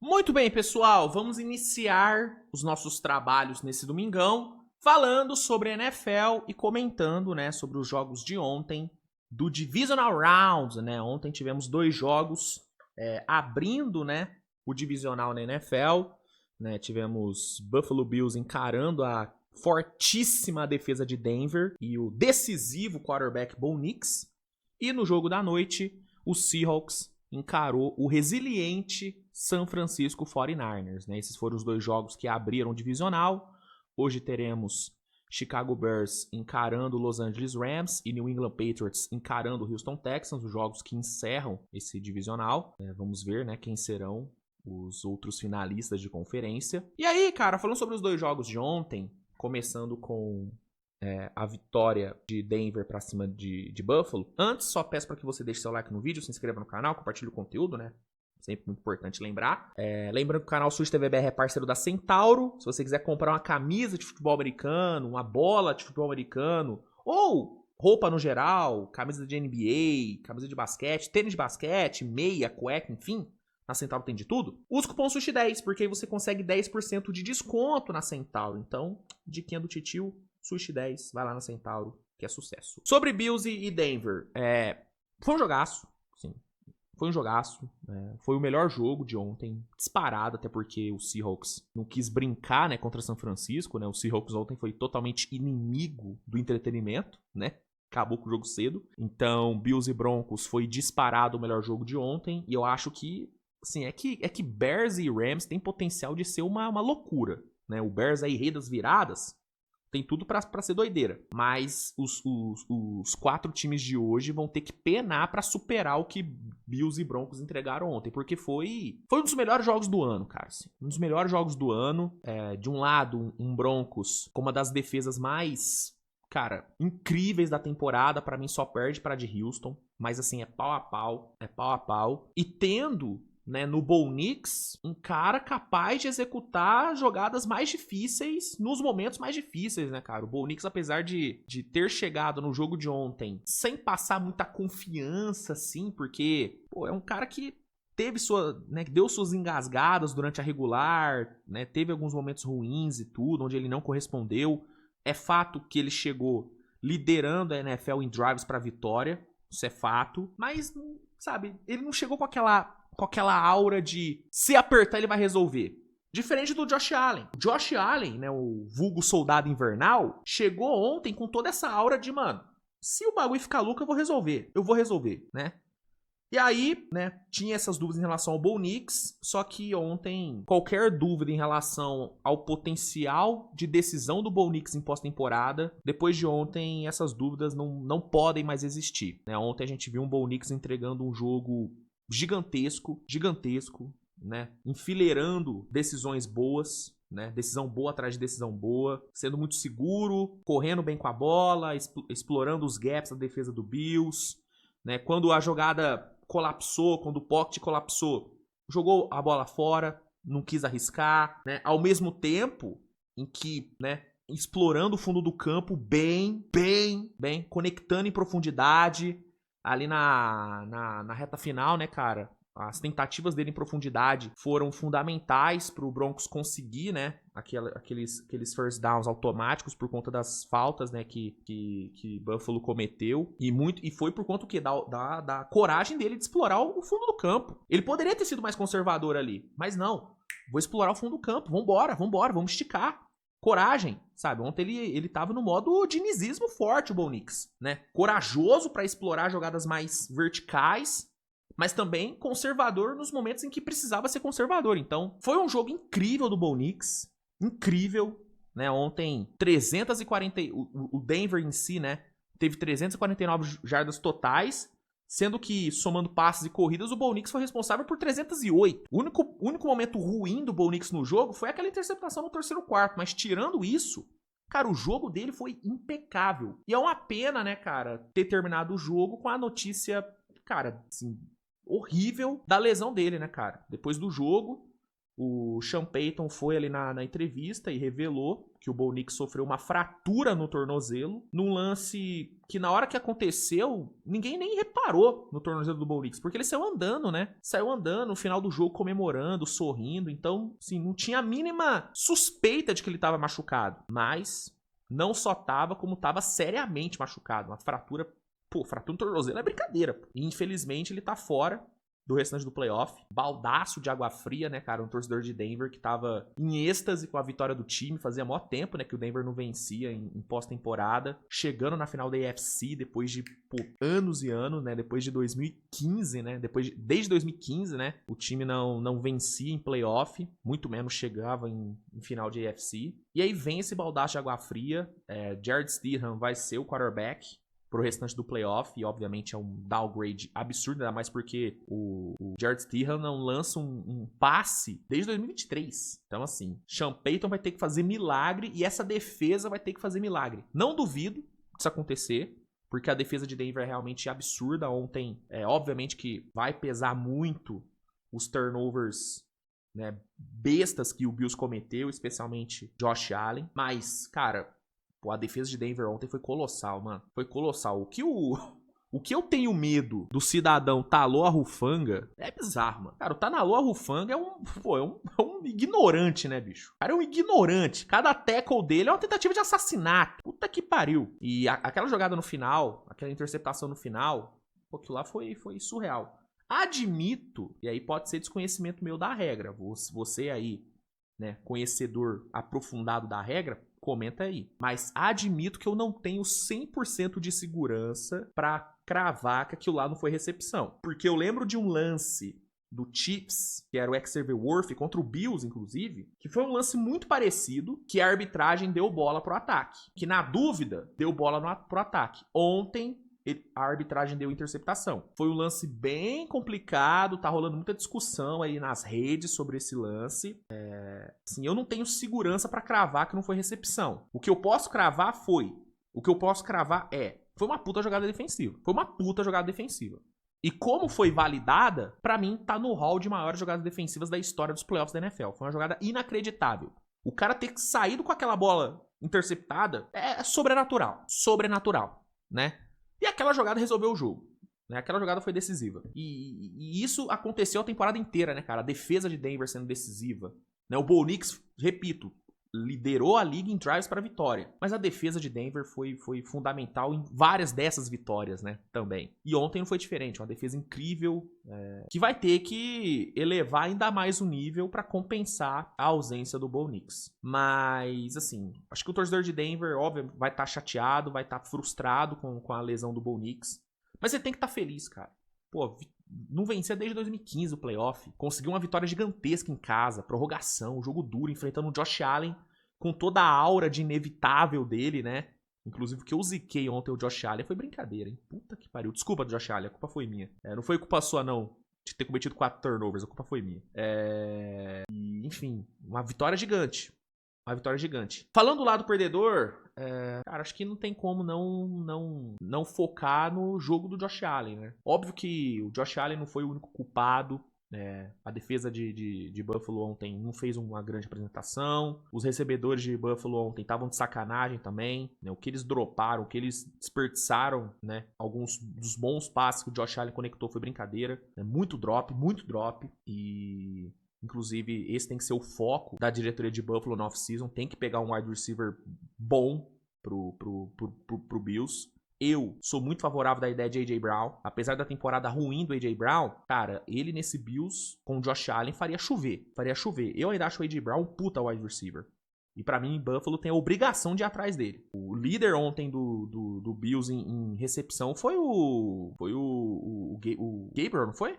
Muito bem, pessoal, vamos iniciar os nossos trabalhos nesse domingão falando sobre a NFL e comentando, né, sobre os jogos de ontem do Divisional Round, né? Ontem tivemos 2 jogos abrindo, né, o divisional na NFL, né? Tivemos Buffalo Bills encarando a fortíssima defesa de Denver e o decisivo quarterback Bo Nix. E no jogo da noite, o Seahawks encarou o resiliente San Francisco 49ers, né? Esses foram os 2 jogos que abriram o divisional. Hoje teremos Chicago Bears encarando Los Angeles Rams e New England Patriots encarando o Houston Texans, os jogos que encerram esse divisional. Vamos ver, né, quem serão os outros finalistas de conferência. E aí, cara, falando sobre os 2 jogos de ontem, começando com a vitória de Denver pra cima de Buffalo. Antes, só peço para que você deixe seu like no vídeo, se inscreva no canal, compartilhe o conteúdo, né? Sempre muito importante lembrar. Lembrando que o canal SushTVBR é parceiro da Centauro. Se você quiser comprar uma camisa de futebol americano, uma bola de futebol americano, ou roupa no geral, camisa de NBA, camisa de basquete, tênis de basquete, meia, cueca, enfim, na Centauro tem de tudo. Use o cupom SUSH10, porque aí você consegue 10% de desconto na Centauro. Então, diquinha do titio, SUSH10, vai lá na Centauro, que é sucesso. Sobre Bills e Denver, foi um jogaço, sim. Foi um jogaço, foi o melhor jogo de ontem, disparado, até porque o Seahawks não quis brincar, né, contra São Francisco, né? O Seahawks ontem foi totalmente inimigo do entretenimento, né? Acabou com o jogo cedo. Então, Bills e Broncos foi disparado o melhor jogo de ontem, e eu acho que, assim, é que Bears e Rams tem potencial de ser uma loucura, né? O Bears aí, rei das viradas, tem tudo pra ser doideira. Mas os 4 times de hoje vão ter que penar pra superar o que Bills e Broncos entregaram ontem. Porque foi um dos melhores jogos do ano, cara. Assim. Um dos melhores jogos do ano. De um lado, um Broncos com uma das defesas mais, cara, incríveis da temporada. Pra mim, só perde pra de Houston. Mas, assim, é pau a pau. É pau a pau. E tendo, né, no Bo Nix, um cara capaz de executar jogadas mais difíceis nos momentos mais difíceis, né, cara? O Bo Nix, apesar de ter chegado no jogo de ontem sem passar muita confiança, assim, porque, pô, é um cara que teve né, deu suas engasgadas durante a regular, né, teve alguns momentos ruins e tudo, onde ele não correspondeu. É fato que ele chegou liderando a NFL em drives para vitória, isso é fato, mas, sabe, ele não chegou com aquela aura de se apertar ele vai resolver. Diferente do Josh Allen. O Josh Allen, né, o vulgo soldado invernal, chegou ontem com toda essa aura de, mano, se o bagulho ficar louco, eu vou resolver, né? E aí, né, tinha essas dúvidas em relação ao Bo Nix, só que ontem, qualquer dúvida em relação ao potencial de decisão do Bo Nix em pós-temporada, depois de ontem, essas dúvidas não podem mais existir, né? Ontem a gente viu um Bo Nix entregando um jogo gigantesco, né? Enfileirando decisões boas, né? Decisão boa atrás de decisão boa, sendo muito seguro, correndo bem com a bola, explorando os gaps da defesa do Bills, né? Quando a jogada colapsou, quando o pocket colapsou, jogou a bola fora, não quis arriscar, né? Ao mesmo tempo em que, né, explorando o fundo do campo bem, conectando em profundidade, ali na reta final, né, cara? As tentativas dele em profundidade foram fundamentais para o Broncos conseguir, né, aqueles first downs automáticos por conta das faltas, né, que Buffalo cometeu. E foi por conta o quê? Da coragem dele de explorar o fundo do campo. Ele poderia ter sido mais conservador ali, mas não. Vou explorar o fundo do campo. Vambora, vamos esticar. Coragem, sabe? Ontem ele tava no modo dinizismo forte, o Bo Nix, né? Corajoso para explorar jogadas mais verticais, mas também conservador nos momentos em que precisava ser conservador. Então, foi um jogo incrível do Bo Nix, incrível, né? Ontem, 340... O Denver em si, né? Teve 349 jardas totais, sendo que, somando passes e corridas, o Bo Nix foi responsável por 308. O único momento ruim do Bo Nix no jogo foi aquela interceptação no terceiro quarto, mas tirando isso, cara, o jogo dele foi impecável. E é uma pena, né, cara, ter terminado o jogo com a notícia, cara, assim, horrível da lesão dele, né, cara? Depois do jogo, O Sean Payton foi ali na entrevista e revelou que o Bo Nix sofreu uma fratura no tornozelo, num lance que na hora que aconteceu, ninguém nem reparou no tornozelo do Bo Nix, porque ele saiu andando, né? Saiu andando no final do jogo, comemorando, sorrindo, então, assim, não tinha a mínima suspeita de que ele estava machucado, mas não só tava, como tava seriamente machucado, uma fratura, fratura no tornozelo é brincadeira, pô. E infelizmente ele tá fora do restante do playoff. Baldaço de água fria, né, cara? Um torcedor de Denver que tava em êxtase com a vitória do time. Fazia maior tempo, né, que o Denver não vencia em pós-temporada. Chegando na final da AFC depois de, anos e anos, né? Depois de 2015, né? Desde 2015, né? O time não vencia em playoff. Muito menos chegava em final de AFC. E aí vem esse baldaço de água fria. Jared Stidham vai ser o quarterback pro restante do playoff, e obviamente é um downgrade absurdo, ainda mais porque o Jared Stidham não lança um passe desde 2023. Então, assim, Sean Payton vai ter que fazer milagre e essa defesa vai ter que fazer milagre. Não duvido disso acontecer, porque a defesa de Denver é realmente absurda. Ontem, obviamente que vai pesar muito os turnovers, né, bestas que o Bills cometeu, especialmente Josh Allen. Mas, cara, a defesa de Denver ontem foi colossal, mano. Foi colossal. O que eu tenho medo do cidadão Taloa Hufanga é bizarro, mano. Cara, o Taloa Hufanga é um ignorante, né, bicho? O cara é um ignorante. Cada tackle dele é uma tentativa de assassinato. Puta que pariu. E aquela jogada no final, aquela interceptação no final, aquilo lá foi surreal. Admito, e aí pode ser desconhecimento meu da regra. Você aí, né, conhecedor aprofundado da regra, comenta aí. Mas admito que eu não tenho 100% de segurança pra cravar que aquilo lá não foi recepção. Porque eu lembro de um lance do Chiefs, que era o Xavier Worth, contra o Bills, inclusive, que foi um lance muito parecido, que a arbitragem deu bola pro ataque. Que na dúvida, deu bola pro ataque. Ontem, a arbitragem deu interceptação. Foi um lance bem complicado, tá rolando muita discussão aí nas redes sobre esse lance. Assim, eu não tenho segurança pra cravar que não foi recepção. O que eu posso cravar foi uma puta jogada defensiva. Foi uma puta jogada defensiva. E como foi validada, pra mim tá no hall de maiores jogadas defensivas da história dos playoffs da NFL. Foi uma jogada inacreditável. O cara ter saído com aquela bola interceptada é sobrenatural. Sobrenatural, né? E aquela jogada resolveu o jogo, né? Aquela jogada foi decisiva. E isso aconteceu a temporada inteira, né, cara? A defesa de Denver sendo decisiva, né? O Bo Nix, repito, liderou a liga em drives para vitória. Mas a defesa de Denver foi fundamental em várias dessas vitórias, né? Também. E ontem não foi diferente. Uma defesa incrível, que vai ter que elevar ainda mais o nível para compensar a ausência do Bo Nix. Mas, assim, acho que o torcedor de Denver, óbvio, vai estar chateado, vai estar frustrado com a lesão do Bo Nix. Mas ele tem que estar feliz, cara. Pô, não vencia desde 2015 o playoff. Conseguiu uma vitória gigantesca em casa, prorrogação, jogo duro, enfrentando o Josh Allen com toda a aura de inevitável dele, né? Inclusive, o que eu ziquei ontem o Josh Allen foi brincadeira, hein? Puta que pariu. Desculpa, Josh Allen, a culpa foi minha. Não foi culpa sua, não, de ter cometido 4 turnovers, a culpa foi minha. E, enfim, uma vitória gigante. Uma vitória gigante. Falando do lado perdedor, cara, acho que não tem como não focar no jogo do Josh Allen, né? Óbvio que o Josh Allen não foi o único culpado. A defesa de Buffalo ontem não fez uma grande apresentação. Os recebedores de Buffalo ontem estavam de sacanagem também, né? O que eles droparam, o que eles desperdiçaram, né? Alguns dos bons passes que o Josh Allen conectou foi brincadeira, né? Muito drop. E inclusive, esse tem que ser o foco da diretoria de Buffalo na off-season. Tem que pegar um wide receiver bom pro Bills. Eu sou muito favorável da ideia de A.J. Brown. Apesar da temporada ruim do A.J. Brown, cara, ele nesse Bills, com o Josh Allen, faria chover. Eu ainda acho o A.J. Brown um puta wide receiver. E pra mim, Buffalo tem a obrigação de ir atrás dele. O líder ontem do Bills em recepção foi o Gabriel, não foi?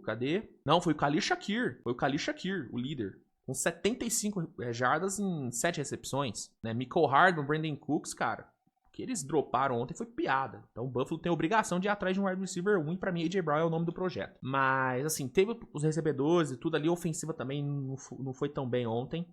Cadê? Não, foi o Khalil Shakir. Foi o Khalil Shakir, o líder. Com 75 jardas em 7 recepções. Né? Mecole Hardman, Brandon Cooks, cara. O que eles droparam ontem foi piada. Então o Buffalo tem a obrigação de ir atrás de um wide receiver 1. E pra mim, A.J. Brown é o nome do projeto. Mas, assim, teve os recebedores e tudo ali. A ofensiva também não foi tão bem ontem.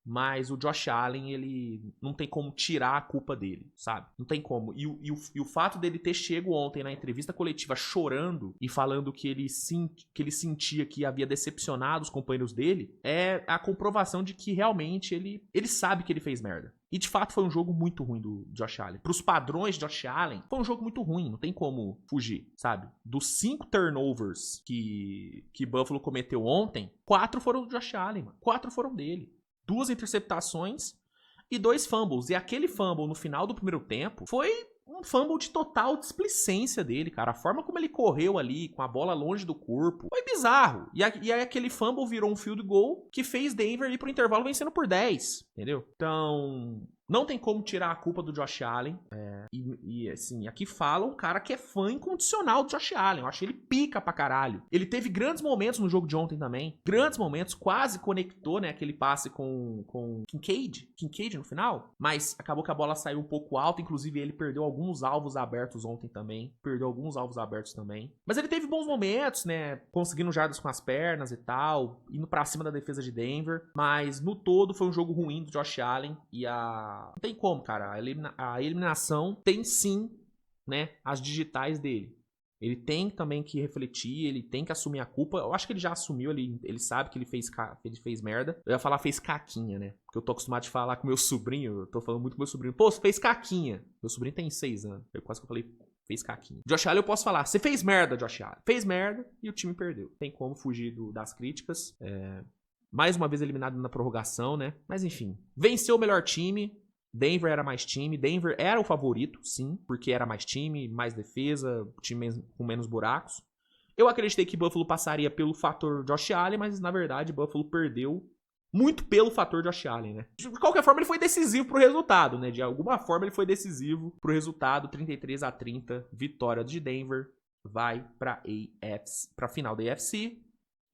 mas o Josh Allen, ele não tem como tirar a culpa dele, sabe? Não tem como. E o fato dele ter chego ontem na entrevista coletiva chorando e falando que ele sentia que havia decepcionado os companheiros dele é a comprovação de que realmente ele sabe que ele fez merda. E de fato foi um jogo muito ruim do Josh Allen. Pros padrões de Josh Allen, foi um jogo muito ruim, não tem como fugir, sabe? Dos 5 turnovers que Buffalo cometeu ontem, 4 foram do Josh Allen, mano. 4 foram dele. 2 interceptações e 2 fumbles. E aquele fumble no final do primeiro tempo foi um fumble de total displicência dele, cara. A forma como ele correu ali, com a bola longe do corpo, foi bizarro. E aí aquele fumble virou um field goal que fez Denver ir pro intervalo vencendo por 10, entendeu? Então, não tem como tirar a culpa do Josh Allen. E assim, aqui fala um cara que é fã incondicional do Josh Allen. Eu achei ele pica pra caralho. Ele teve grandes momentos no jogo de ontem também. Grandes momentos, quase conectou, né, aquele passe com Kincaid no final. Mas acabou que a bola saiu um pouco alta. Inclusive, ele perdeu alguns alvos abertos ontem também. Mas ele teve bons momentos, né, conseguindo jardas com as pernas e tal, indo pra cima da defesa de Denver. Mas no todo foi um jogo ruim do Josh Allen. E não tem como, cara. A eliminação tem sim, né, as digitais dele. Ele tem também que refletir, ele tem que assumir a culpa. Eu acho que ele já assumiu, ele sabe que ele fez merda. Eu ia falar fez caquinha, né? Porque eu tô acostumado de falar com meu sobrinho, eu tô falando muito com meu sobrinho. Pô, você fez caquinha. Meu sobrinho tem 6 anos. Quase que eu falei, fez caquinha. Josh Allen eu posso falar, você fez merda, Josh Allen. Fez merda e o time perdeu. Tem como fugir das críticas. Mais uma vez eliminado na prorrogação, né? Mas enfim, venceu o melhor time. Denver era mais time, Denver era o favorito, sim, porque era mais time, mais defesa, time com menos buracos. Eu acreditei que Buffalo passaria pelo fator Josh Allen, mas na verdade Buffalo perdeu muito pelo fator Josh Allen, né? De qualquer forma ele foi decisivo pro resultado, né? De alguma forma ele foi decisivo pro resultado, 33-30, vitória de Denver, vai pra final da AFC.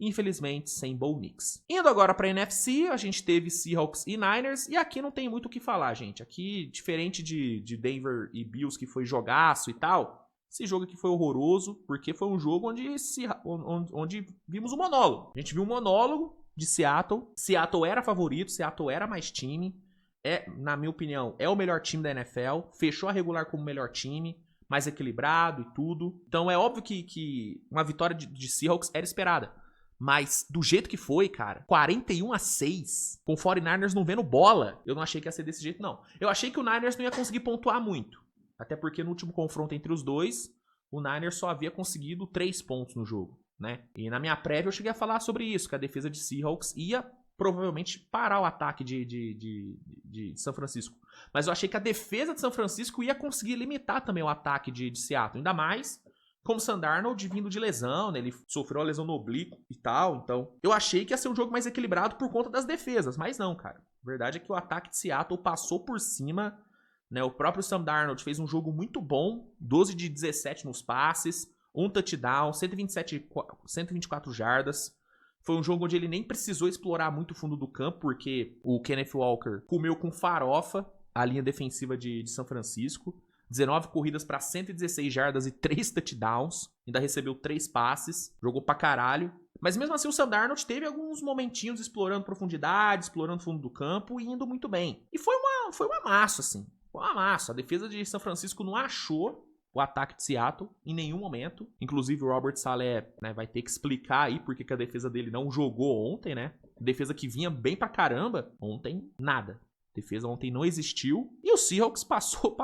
Infelizmente, sem Bo Nix. Indo agora pra NFC, a gente teve Seahawks e Niners, e aqui não tem muito o que falar, gente. Aqui, diferente de Denver e Bills, que foi jogaço e tal, esse jogo aqui foi horroroso, porque foi um jogo onde vimos um monólogo. A gente viu um monólogo de Seattle. Seattle era favorito, Seattle era mais time. Na minha opinião, é o melhor time da NFL. Fechou a regular como o melhor time, mais equilibrado e tudo. Então é óbvio que uma vitória de Seahawks era esperada. Mas do jeito que foi, cara, 41-6, com o 49ers não vendo bola, eu não achei que ia ser desse jeito, não. Eu achei que o Niners não ia conseguir pontuar muito. Até porque no último confronto entre os dois, o Niners só havia conseguido 3 pontos no jogo, né? E na minha prévia eu cheguei a falar sobre isso, que a defesa de Seahawks ia provavelmente parar o ataque de São Francisco. Mas eu achei que a defesa de São Francisco ia conseguir limitar também o ataque de Seattle. Ainda mais como Sam Darnold vindo de lesão, né? Ele sofreu a lesão no oblíquo e tal. Então, eu achei que ia ser um jogo mais equilibrado por conta das defesas. Mas não, cara. A verdade é que o ataque de Seattle passou por cima, né? O próprio Sam Darnold fez um jogo muito bom. 12 de 17 nos passes. Um touchdown, 124 jardas. Foi um jogo onde ele nem precisou explorar muito o fundo do campo, porque o Kenneth Walker comeu com farofa a linha defensiva de São Francisco. 19 corridas para 116 jardas e 3 touchdowns. Ainda recebeu 3 passes. Jogou pra caralho. Mas mesmo assim o Sam Darnold teve alguns momentinhos explorando profundidade, explorando o fundo do campo e indo muito bem. E foi um amasso, assim. Foi um amasso. A defesa de São Francisco não achou o ataque de Seattle em nenhum momento. Inclusive o Robert Saleh, né, vai ter que explicar aí porque que a defesa dele não jogou ontem, né? Defesa que vinha bem pra caramba. Ontem, nada. Defesa ontem não existiu. E o Seahawks passou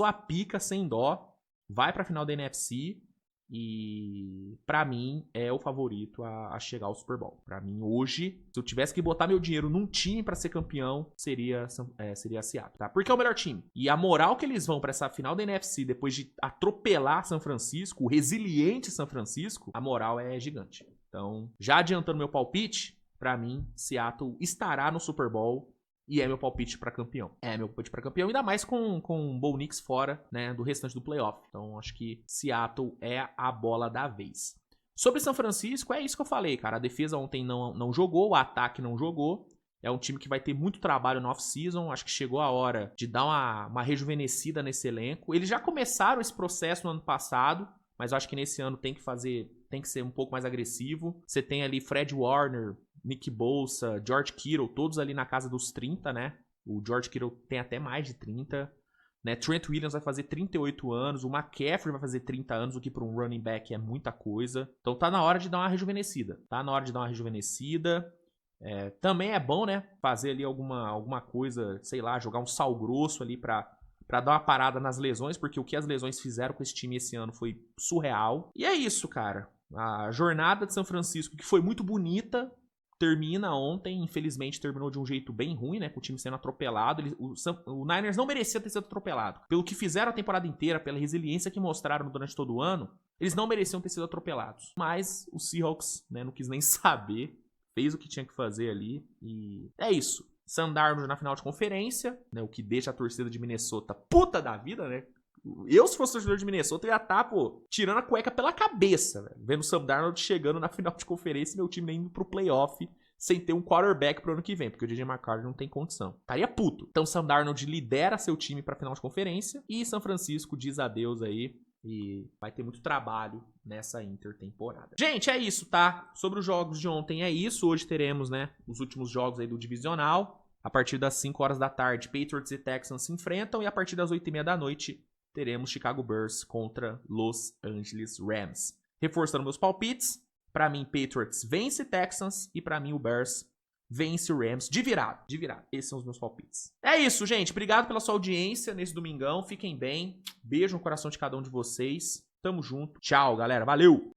a pica sem dó. Vai pra final da NFC. E pra mim é o favorito a chegar ao Super Bowl. Pra mim hoje, se eu tivesse que botar meu dinheiro num time pra ser campeão, seria Seattle, tá? Porque é o melhor time. E a moral que eles vão pra essa final da NFC, depois de atropelar São Francisco, o resiliente São Francisco, a moral é gigante. Então, já adiantando meu palpite, pra mim, Seattle estará no Super Bowl. E é meu palpite pra campeão. Ainda mais com o Bo Nix fora, né, do restante do playoff. Então, acho que Seattle é a bola da vez. Sobre São Francisco, é isso que eu falei, cara. A defesa ontem não jogou, o ataque não jogou. É um time que vai ter muito trabalho no off-season. Acho que chegou a hora de dar uma rejuvenescida nesse elenco. Eles já começaram esse processo no ano passado, mas eu acho que nesse ano tem que ser um pouco mais agressivo. Você tem ali Fred Warner Nick Bosa, George Kittle, todos ali na casa dos 30, né? O George Kittle tem até mais de 30. Né? Trent Williams vai fazer 38 anos, o McCaffrey vai fazer 30 anos, o que para um running back é muita coisa. Então tá na hora de dar uma rejuvenescida. Também é bom, né? Fazer ali alguma coisa, sei lá, jogar um sal grosso ali pra dar uma parada nas lesões, porque o que as lesões fizeram com esse time esse ano foi surreal. E é isso, cara. A jornada de São Francisco, que foi muito bonita, termina ontem, infelizmente terminou de um jeito bem ruim, né, com o time sendo atropelado. O Niners não merecia ter sido atropelado. Pelo que fizeram a temporada inteira, pela resiliência que mostraram durante todo o ano, eles não mereciam ter sido atropelados. Mas o Seahawks, né, não quis nem saber, fez o que tinha que fazer ali e é isso. Sam Darnold na final de conferência, né, o que deixa a torcida de Minnesota puta da vida, né? Eu, se fosse torcedor de Minnesota, eu ia estar, tirando a cueca pela cabeça, velho. Vendo o Sam Darnold chegando na final de conferência e meu time indo pro playoff sem ter um quarterback pro ano que vem, porque o DJ McCarthy não tem condição. Estaria puto. Então, Sam Darnold lidera seu time pra final de conferência e São Francisco diz adeus aí e vai ter muito trabalho nessa intertemporada. Gente, é isso, tá? Sobre os jogos de ontem é isso. Hoje teremos, né, os últimos jogos aí do divisional. A partir das 5 horas da tarde, Patriots e Texans se enfrentam e a partir das 8h30 da noite teremos Chicago Bears contra Los Angeles Rams. Reforçando meus palpites, pra mim Patriots vence Texans e pra mim o Bears vence o Rams de virada. Esses são os meus palpites. É isso, gente. Obrigado pela sua audiência nesse domingão. Fiquem bem. Beijo no coração de cada um de vocês. Tamo junto. Tchau, galera. Valeu!